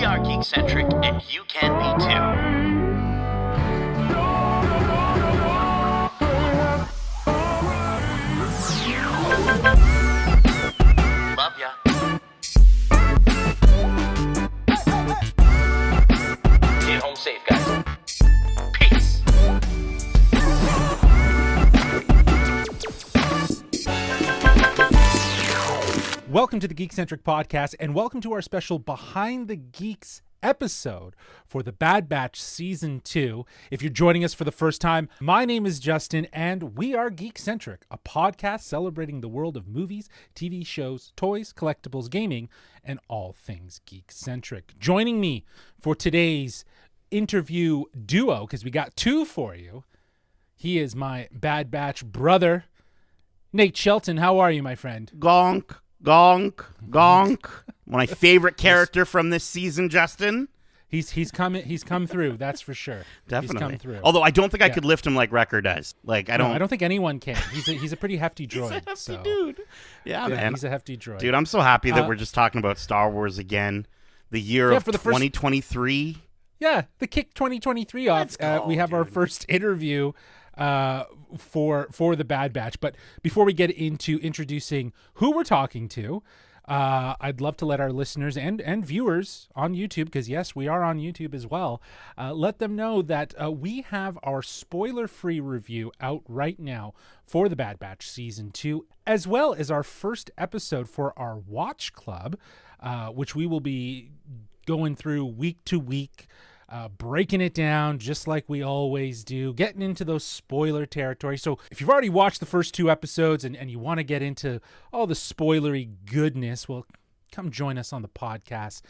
are Geekcentric, and you can be too. Love ya. Get home safe, guys. Peace. Welcome to the Geekcentric podcast, and welcome to our special Behind the Geeks episode for the Bad Batch Season 2. If you're joining us for the first time, my name is Justin, and we are Geekcentric, a podcast celebrating the world of movies, TV shows, toys, collectibles, gaming, and all things geek-centric. Joining me for today's interview duo, because we got two for you, he is my Bad Batch brother, Nate Shelton. How are you, my friend? Gonk, gonk, gonk. My favorite character from this season, Justin. He's come through, that's for sure. Definitely. He's come through. Although I don't think I could lift him like Wrecker does. Like I don't think anyone can. He's a pretty hefty droid. He's a hefty dude. Yeah, man. He's a hefty droid. Dude, I'm so happy that we're just talking about Star Wars again. The year of 2023. Yeah, the kick 2023 off. We have our first interview for the Bad Batch. But before we get into introducing who we're talking to, I'd love to let our listeners and viewers on YouTube, because yes, we are on YouTube as well, let them know that we have our spoiler-free review out right now for the Bad Batch Season 2, as well as our first episode for our Watch Club, which we will be going through week to week, breaking it down just like we always do, getting into those spoiler territory. So if you've already watched the first two episodes and you want to get into all the spoilery goodness, well, come join us on the podcast.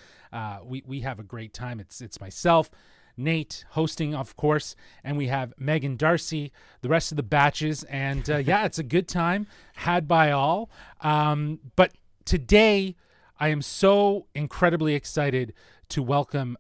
We have a great time. It's myself, Nate hosting, of course, and we have Megan Darcy, the rest of the batches, and yeah, it's a good time had by all. But today I am so incredibly excited to welcome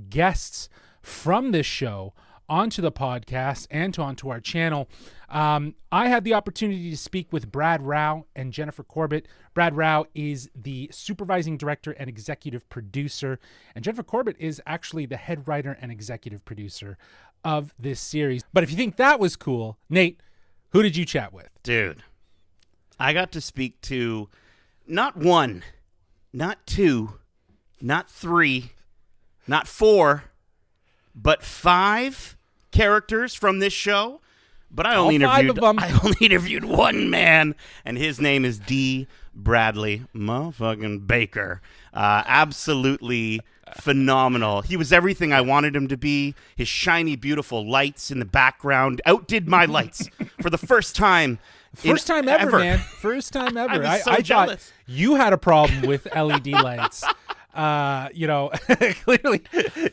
guests from this show onto the podcast and onto our channel. I had the opportunity to speak with Brad Rao and Jennifer Corbett. Brad Rao is the supervising director and executive producer, and Jennifer Corbett is actually the head writer and executive producer of this series. But if you think that was cool, Nate, who did you chat with? Dude, I got to speak to not one, not two, not three, not four, but five characters from this show. But I only interviewed one man, and his name is Dee Bradley motherfucking Baker. Absolutely phenomenal. He was everything I wanted him to be. His shiny, beautiful lights in the background outdid my lights for the first time. First time ever, man. First time ever. I was so I jealous. thought you had a problem with LED lights. Clearly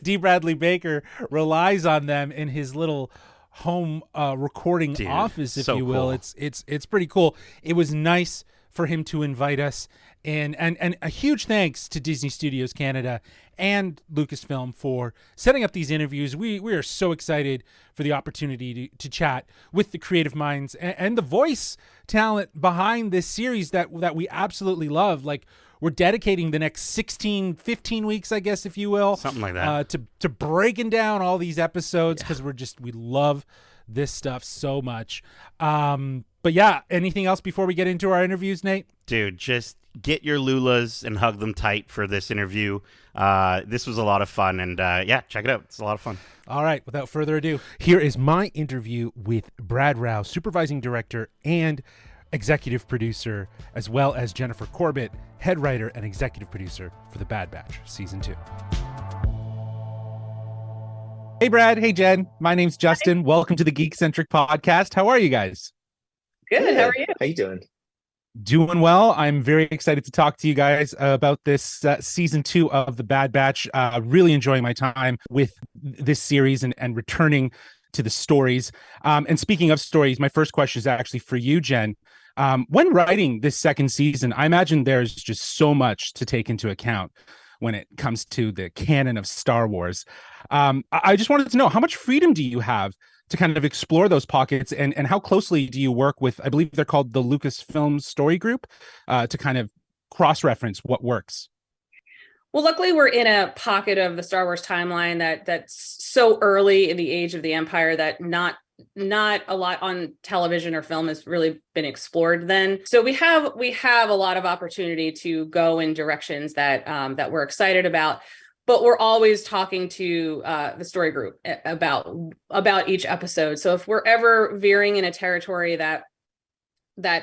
Dee Bradley Baker relies on them in his little home recording office, if you will. Cool. It's pretty cool. It was nice for him to invite us in, and a huge thanks to Disney Studios Canada and Lucasfilm for setting up these interviews. We are so excited for the opportunity to chat with the creative minds and the voice talent behind this series that we absolutely love. Like, we're dedicating the next 15 weeks, I guess, if you will. Something like that. To breaking down all these episodes, because we love this stuff so much. But yeah, anything else before we get into our interviews, Nate? Dude, just get your Lulas and hug them tight for this interview. This was a lot of fun, and yeah, check it out. It's a lot of fun. All right, without further ado, here is my interview with Brad Rao, supervising director and executive producer, as well as Jennifer Corbett, head writer and executive producer for The Bad Batch Season 2. Hey, Brad. Hey, Jen. My name's Justin. Hi. Welcome to the Geekcentric podcast. How are you guys? Good. How are you? How you doing? Doing well. I'm very excited to talk to you guys about this Season 2 of The Bad Batch. Really enjoying my time with this series and returning to the stories. And speaking of stories, my first question is actually for you, Jen. When writing this second season, I imagine there's just so much to take into account when it comes to the canon of Star Wars. I just wanted to know, how much freedom do you have to kind of explore those pockets, and how closely do you work with, I believe they're called the Lucasfilm Story Group, to kind of cross-reference what works? Well, luckily we're in a pocket of the Star Wars timeline that's so early in the age of the Empire that not a lot on television or film has really been explored then. So we have a lot of opportunity to go in directions that we're excited about. But we're always talking to the story group about each episode. So if we're ever veering in a territory that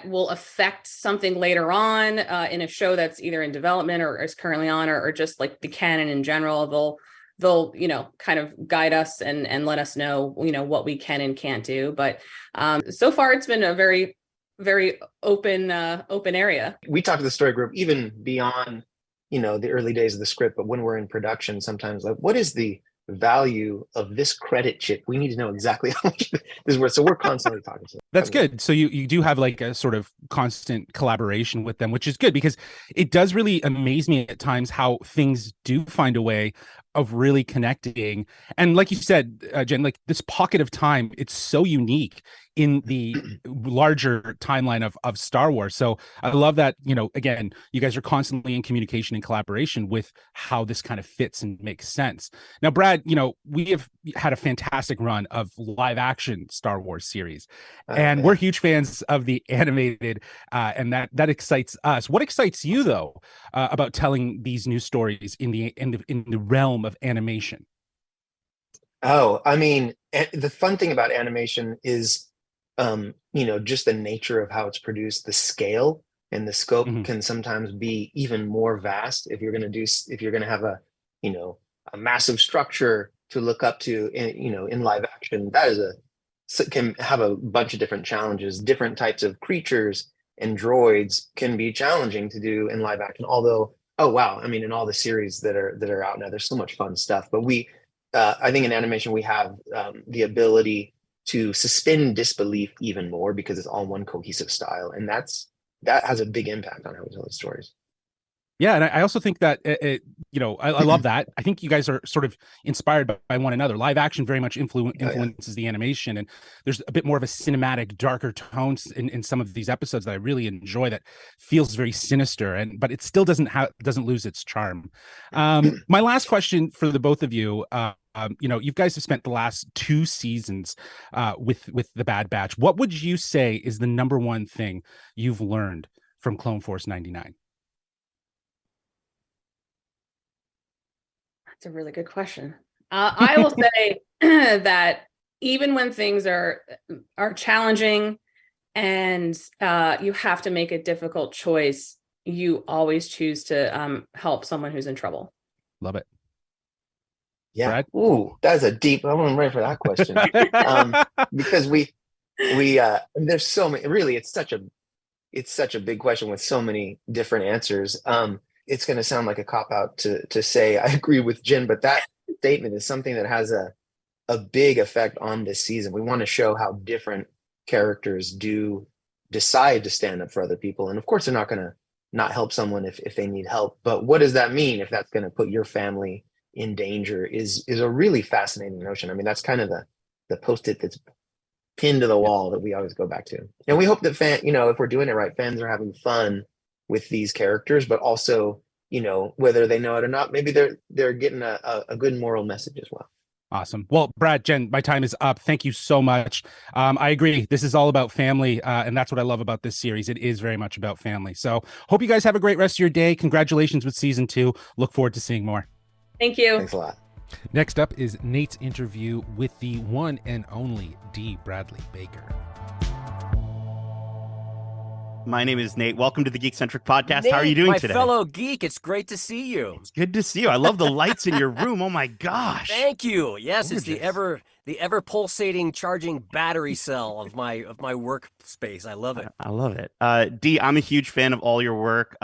will affect something later on in a show that's either in development or is currently on, or just like the canon in general, they'll kind of guide us and let us know what we can and can't do. But so far it's been a very, very open area. We talk to the story group even beyond the early days of the script, but when we're in production, sometimes like, what is the value of this credit chip? We need to know exactly how much this is worth. So we're constantly talking to them. That's good. So you do have like a sort of constant collaboration with them, which is good, because it does really amaze me at times how things do find a way of really connecting. And like you said, Jen, like this pocket of time, it's so unique in the larger timeline of Star Wars. So I love that, again, you guys are constantly in communication and collaboration with how this kind of fits and makes sense. Now, Brad, we have had a fantastic run of live action Star Wars series, and we're huge fans of the animated, and that excites us. What excites you though, about telling these new stories in the realm of animation? Oh, I mean, the fun thing about animation is, just the nature of how it's produced. The scale and the scope can sometimes be even more vast if you're going to have a massive structure to look up to in live action. Can have a bunch of different challenges. Different types of creatures and droids can be challenging to do in live action. Although, oh wow, I mean, in all the series that are out now, there's so much fun stuff. But I think in animation we have the ability to suspend disbelief even more because it's all one cohesive style, and that has a big impact on how we tell the stories. Yeah, and I also think that I love that. I think you guys are sort of inspired by one another. Live action very much influences the animation, and there's a bit more of a cinematic, darker tones in some of these episodes that I really enjoy. That feels very sinister, but it still doesn't lose its charm. My last question for the both of you. You guys have spent the last 2 seasons with the Bad Batch. What would you say is the number one thing you've learned from Clone Force 99? That's a really good question. I will say that even when things are challenging and you have to make a difficult choice, you always choose to help someone who's in trouble. Love it. Yeah. Brad? Ooh, that's a deep. I wasn't ready for that question. Because there's so many. Really, it's such a big question with so many different answers. It's going to sound like a cop out to say I agree with Jen, but that statement is something that has a big effect on this season. We want to show how different characters do decide to stand up for other people, and of course, they're not going to not help someone if they need help. But what does that mean if that's going to put your family in danger is a really fascinating notion. I mean, that's kind of the post-it that's pinned to the wall that we always go back to. And we hope that if we're doing it right, fans are having fun with these characters, but also, whether they know it or not, maybe they're getting a good moral message as well. Awesome. Well, Brad, Jen, my time is up. Thank you so much. I agree. This is all about family. And that's what I love about this series. It is very much about family. So hope you guys have a great rest of your day. Congratulations with season 2. Look forward to seeing more. Thank you. Thanks a lot. Next up is Nate's interview with the one and only Dee Bradley Baker. My name is Nate. Welcome to the Geekcentric podcast. Nate, how are you doing my today? fellow geek, it's great to see you. It's good to see you. I love the lights in your room. Oh my gosh. Thank you. Yes, Gorgeous. it's the ever pulsating charging battery cell of my workspace. I love it. I love it. Dee, I'm a huge fan of all your work.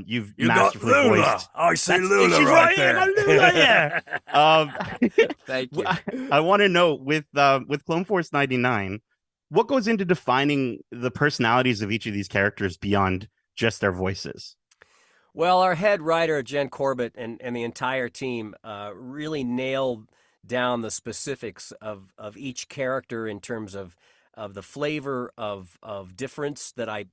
You've masterfully voiced. I see That's- Lula she's right right, there. Lula, Thank you. I want to know with Clone Force 99, what goes into defining the personalities of each of these characters beyond just their voices? Well, our head writer, Jen Corbett, and the entire team really nailed down the specifics of each character in terms of the flavor of difference that I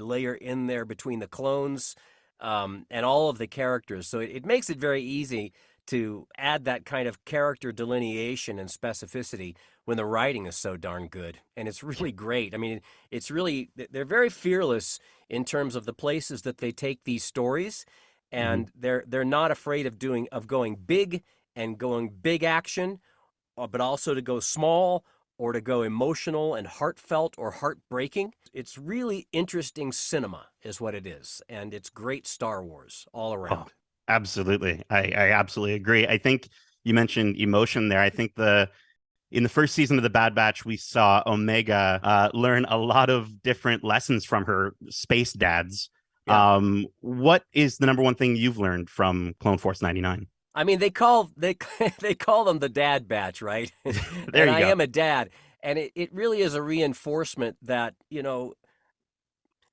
layer in there between the clones, and all of the characters. So it makes it very easy to add that kind of character delineation and specificity when the writing is so darn good. And it's really great. I mean, it's really, they're very fearless in terms of the places that they take these stories. And they're not afraid of going big and going big action, but also to go small or to go emotional and heartfelt or heartbreaking. It's really interesting cinema is what it is. And it's great Star Wars all around. Oh, absolutely. I absolutely agree. I think you mentioned emotion there. I think in the first season of The Bad Batch, we saw Omega learn a lot of different lessons from her space dads. Yeah. What is the number one thing you've learned from Clone Force 99? I mean, they call them the Dad Batch, right? There you I go. am a dad. And it really is a reinforcement that,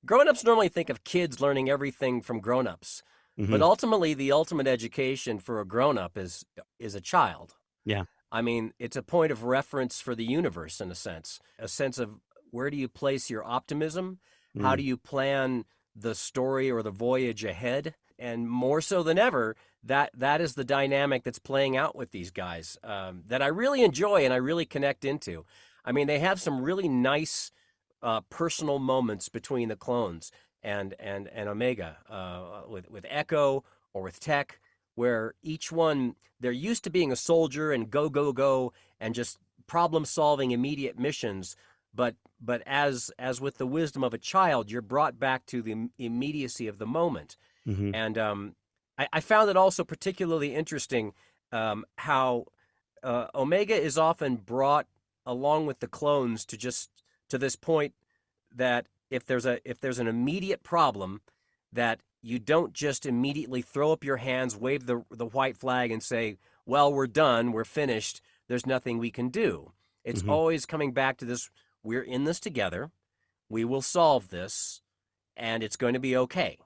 grown-ups normally think of kids learning everything from grown-ups. But ultimately, the ultimate education for a grown-up is a child. Yeah. I mean, it's a point of reference for the universe, in a sense of where do you place your optimism? How do you plan the story or the voyage ahead? And more so than ever, that is the dynamic that's playing out with these guys that I really enjoy and I really connect into. I mean, they have some really nice personal moments between the clones and Omega with Echo or with Tech, where each one, they're used to being a soldier and go and just problem solving immediate missions. But as with the wisdom of a child, you're brought back to the immediacy of the moment. And I found it also particularly interesting how Omega is often brought along with the clones to this point that if there's an immediate problem, that you don't just immediately throw up your hands, wave the white flag, and say, "Well, we're done, we're finished. There's nothing we can do." It's always coming back to this: we're in this together. We will solve this, and it's going to be okay.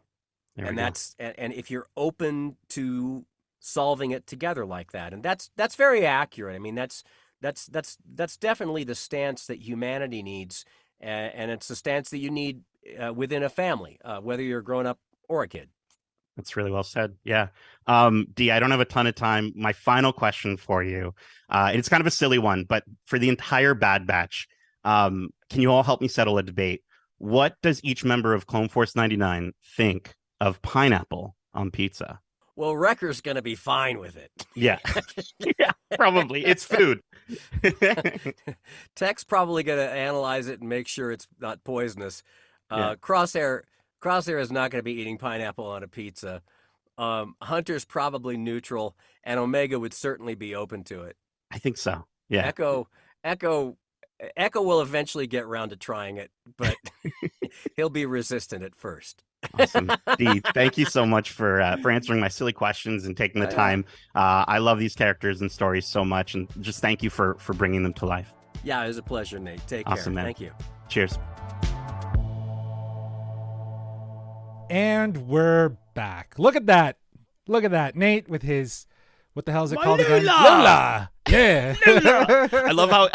And if you're open to solving it together like that, and that's very accurate. I mean, that's definitely the stance that humanity needs, and it's the stance that you need within a family, whether you're a grown up or a kid. That's really well said. Yeah. Dee, I don't have a ton of time. My final question for you, and it's kind of a silly one, but for the entire Bad Batch, can you all help me settle a debate? What does each member of Clone Force 99 think of pineapple on pizza? Well, Wrecker's going to be fine with it. Yeah. Yeah, probably. It's food. Tech's probably going to analyze it and make sure it's not poisonous. Yeah. Crosshair is not going to be eating pineapple on a pizza. Hunter's probably neutral, and Omega would certainly be open to it. I think so. Yeah. Echo will eventually get around to trying it, but he'll be resistant at first. Awesome. Dee, thank you so much for answering my silly questions and taking the time. I love these characters and stories so much, and just thank you for bringing them to life. Yeah, it was a pleasure, Nate. Take Awesome, care. man. Thank you. Cheers. And we're back. Look at that. Nate with his, what the hell is it called again? Lula. Yeah. Lula. I love how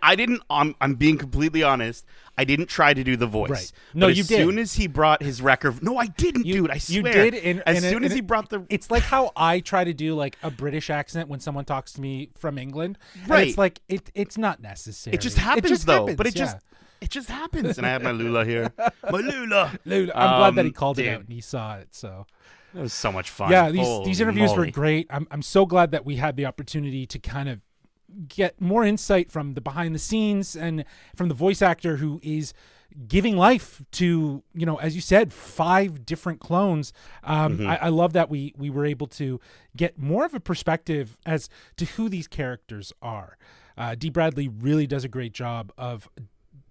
I didn't, I'm being completely honest, I didn't try to do the voice. Right. No, but you as did. As soon as he brought his record, no, I didn't, dude. I swear. You did. As soon as he brought the, it's like how I try to do like a British accent when someone talks to me from England. Right. And it's like it's not necessary. It just happens though. Happens, but it just happens. And I have my Lula here. My Lula. I'm glad that he called it out and he saw it. So it was so much fun. Yeah, these interviews moly. were great. I'm so glad that we had the opportunity to kind of get more insight from the behind the scenes and from the voice actor who is giving life to, as you said, 5 different clones. I love that we were able to get more of a perspective as to who these characters are. Dee Bradley really does a great job of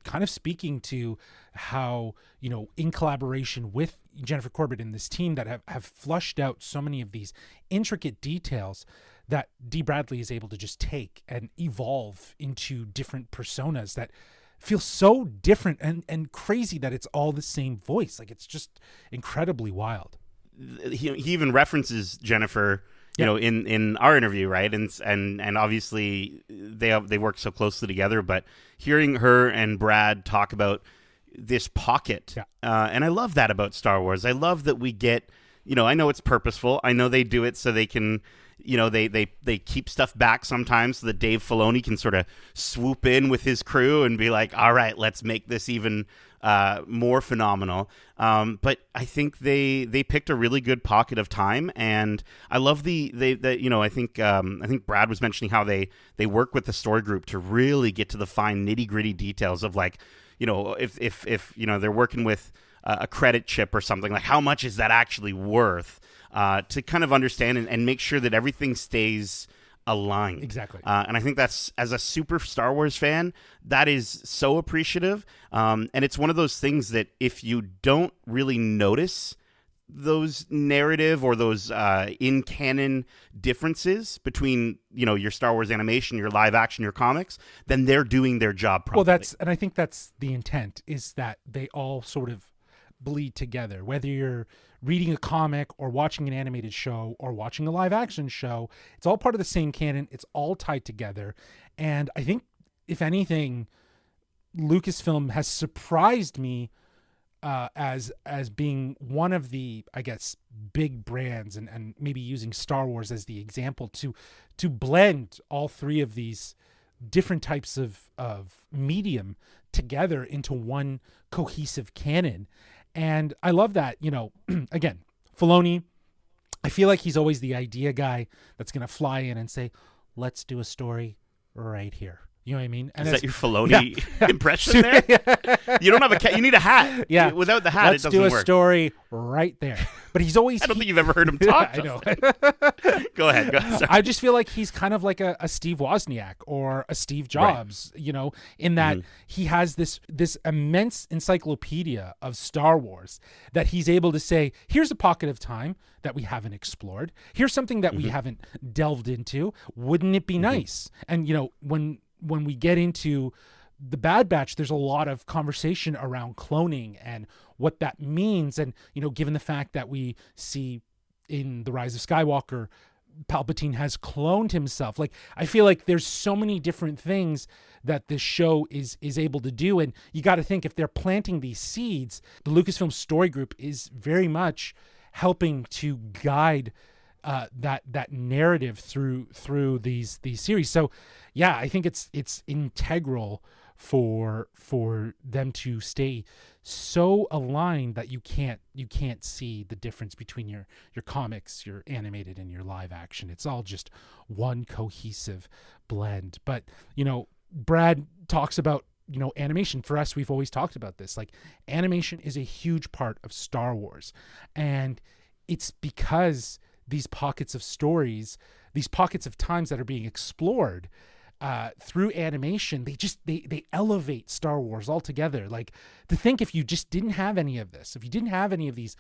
kind of speaking to how, in collaboration with Jennifer Corbett and this team that have flushed out so many of these intricate details that Dee Bradley is able to just take and evolve into different personas that feel so different and crazy that it's all the same voice. Like, it's just incredibly wild. He even references Jennifer, in our interview, right? And obviously they work so closely together, but hearing her and Brad talk about this pocket. Yeah. And I love that about Star Wars. I love that we get, I know it's purposeful. I know they do it so they can, they keep stuff back sometimes so that Dave Filoni can sort of swoop in with his crew and be like, all right, let's make this even more phenomenal. But I think they picked a really good pocket of time, and I love I think Brad was mentioning how they work with the story group to really get to the fine nitty-gritty details of, like, if they're working with a credit chip or something, like how much is that actually worth, to kind of understand and make sure that everything stays aligned. Exactly. And I think that's, as a super Star Wars fan, that is so appreciative. And it's one of those things that if you don't really notice those narrative or those in canon differences between your Star Wars animation, your live action, your comics, then they're doing their job properly. Well, and I think that's the intent, is that they all sort of bleed together. Whether you're reading a comic or watching an animated show or watching a live action show, it's all part of the same canon. It's all tied together. And I think, if anything, Lucasfilm has surprised me as being one of the, I guess, big brands, and maybe using Star Wars as the example to blend all three of these different types of medium together into one cohesive canon. And I love that, again, Filoni, I feel like he's always the idea guy that's going to fly in and say, let's do a story right here. You know what I mean? And is that your Filoni impression there? You don't have a you need a hat. Yeah. Without the hat, let's it doesn't work. do a story right there. But he's always... I don't think you've ever heard him talk. I know. Go ahead. Sorry. I just feel like he's kind of like a Steve Wozniak or a Steve Jobs, in that he has this immense encyclopedia of Star Wars that he's able to say, here's a pocket of time that we haven't explored. Here's something that we haven't delved into. Wouldn't it be nice? And, when we get into the Bad Batch, there's a lot of conversation around cloning and what that means. And, given the fact that we see in The Rise of Skywalker, Palpatine has cloned himself. Like, I feel like there's so many different things that this show is able to do. And you got to think, if they're planting these seeds, the Lucasfilm Story Group is very much helping to guide that narrative through these series. So yeah, I think it's integral for them to stay so aligned that you can't see the difference between your comics, your animated, and your live action. It's all just one cohesive blend. But Brad talks about animation. For us, we've always talked about this. Like, animation is a huge part of Star Wars, and it's because these pockets of stories, these pockets of times that are being explored through animation, they elevate Star Wars altogether. Like, to think, if you just didn't have any of this, if you didn't have any of these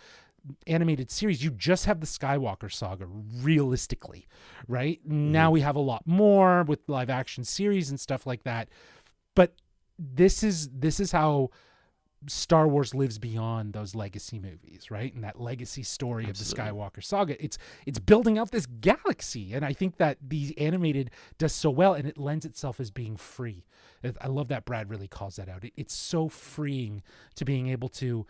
animated series, you just have the Skywalker saga, realistically, right? Now we have a lot more with live action series and stuff like that. But this is how Star Wars lives beyond those legacy movies, right? And that legacy story of the Skywalker saga. It's building out this galaxy. And I think that the animated does so well, and it lends itself as being free. I love that Brad really calls that out. It's so freeing to being able to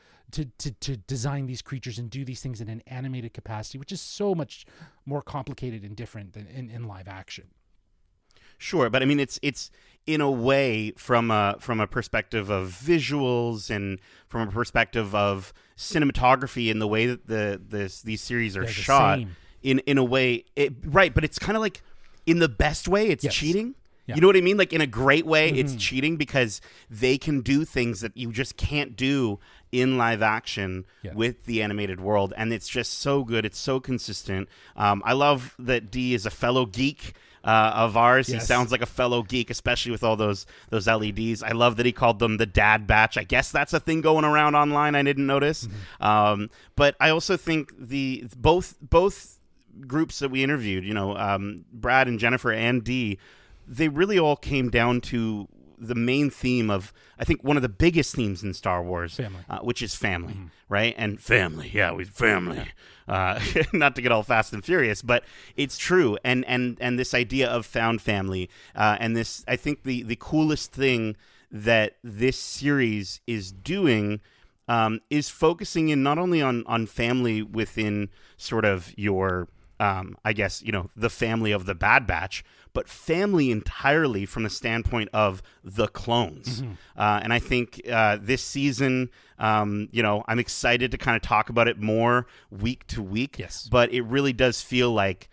design these creatures and do these things in an animated capacity, which is so much more complicated and different than in live action. Sure, but I mean, it's in a way, from a perspective of visuals and from a perspective of cinematography and the way that these series are shot, in a way, right? But it's kind of like, in the best way, it's cheating. Yeah. You know what I mean? Like, in a great way, it's cheating, because they can do things that you just can't do in live action with the animated world, and it's just so good. It's so consistent. I love that Dee is a fellow geek of ours. He sounds like a fellow geek, especially with all those LEDs. I love that he called them the Dad Batch. I guess that's a thing going around online. I didn't notice. But I also think both groups that we interviewed, Brad and Jennifer and Dee, they really all came down to the main theme of, I think, one of the biggest themes in Star Wars, which is family, right? And family, family. Not to get all fast and furious, but it's true. And this idea of found family, and this, I think the coolest thing that this series is doing is focusing in not only on family within sort of your, I guess, the family of the Bad Batch, but family entirely from the standpoint of the clones. And I think this season, I'm excited to kind of talk about it more week to week. Yes. But it really does feel like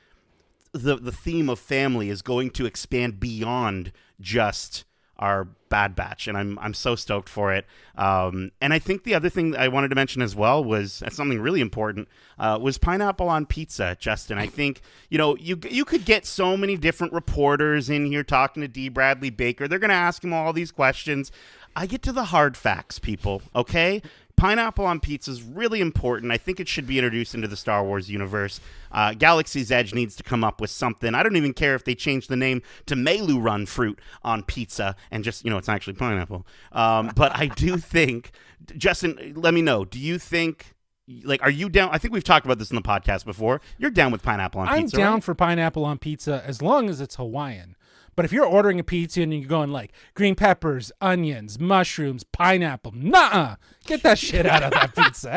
the theme of family is going to expand beyond just our Bad Batch, and I'm so stoked for it. And I think the other thing that I wanted to mention as well was something really important, was pineapple on pizza, Justin. I think, you could get so many different reporters in here talking to Dee Bradley Baker. They're going to ask him all these questions. I get to the hard facts, people, okay? Pineapple on pizza is really important. I think it should be introduced into the Star Wars universe. Galaxy's Edge needs to come up with something. I don't even care if they change the name to Melu Run fruit on pizza and just, it's actually pineapple. But I do think, Justin, let me know. Do you think, are you down? I think we've talked about this in the podcast before. You're down with pineapple on pizza, I'm down right? for pineapple on pizza as long as it's Hawaiian. But if you're ordering a pizza and you're going like green peppers, onions, mushrooms, pineapple, nuh-uh, get that shit out of that pizza.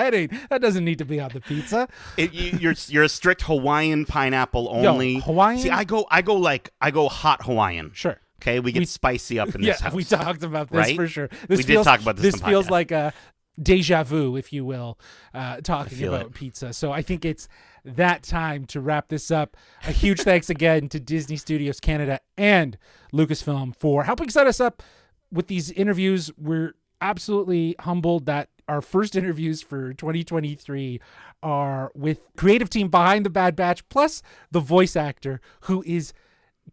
That doesn't need to be on the pizza. You're a strict Hawaiian pineapple only. Yo, Hawaiian? See, I go hot Hawaiian. Sure. Okay, we get spicy up in this house. We talked about this right? for sure. We did talk about this. This in the feels podcast. like a deja vu, if you will, talking feel about it. pizza. So I think it's that time to wrap this up. A huge thanks again to Disney Studios Canada and Lucasfilm for helping set us up with these interviews. We're absolutely humbled that our first interviews for 2023 are with creative team behind the Bad Batch, plus the voice actor who is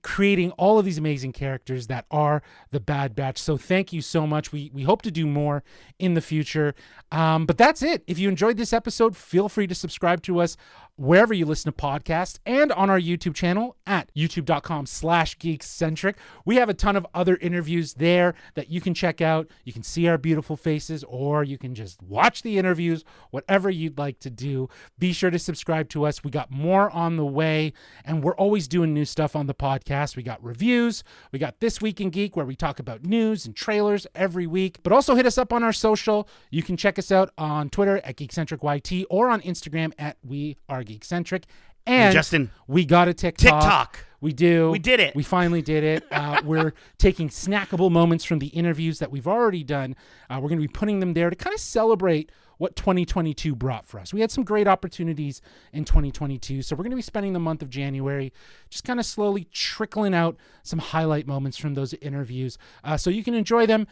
creating all of these amazing characters that are the Bad Batch. So thank you so much. We hope to do more in the future. But that's it. If you enjoyed this episode, feel free to subscribe to us wherever you listen to podcasts and on our YouTube channel at youtube.com/geekcentric. We have a ton of other interviews there that you can check out. You can see our beautiful faces, or you can just watch the interviews, whatever you'd like to do. Be sure to subscribe to us. We got more on the way, and we're always doing new stuff on the podcast. We got reviews. We got This Week in Geek, where we talk about news and trailers every week. But also hit us up on our social. You can check us out on Twitter at GeekcentricYT or on Instagram at We Are Geekcentric. And Justin, we got a TikTok. We do. We did it. We finally did it. We're taking snackable moments from the interviews that we've already done. We're going to be putting them there to kind of celebrate what 2022 brought for us. We had some great opportunities in 2022, so we're going to be spending the month of January just kind of slowly trickling out some highlight moments from those interviews, so you can enjoy them.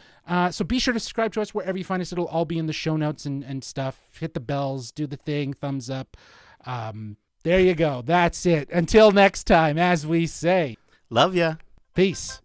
So be sure to subscribe to us wherever you find us. It'll all be in the show notes and stuff. Hit the bells, do the thing, thumbs up. There you go. That's it. Until next time, as we say, love ya. peace.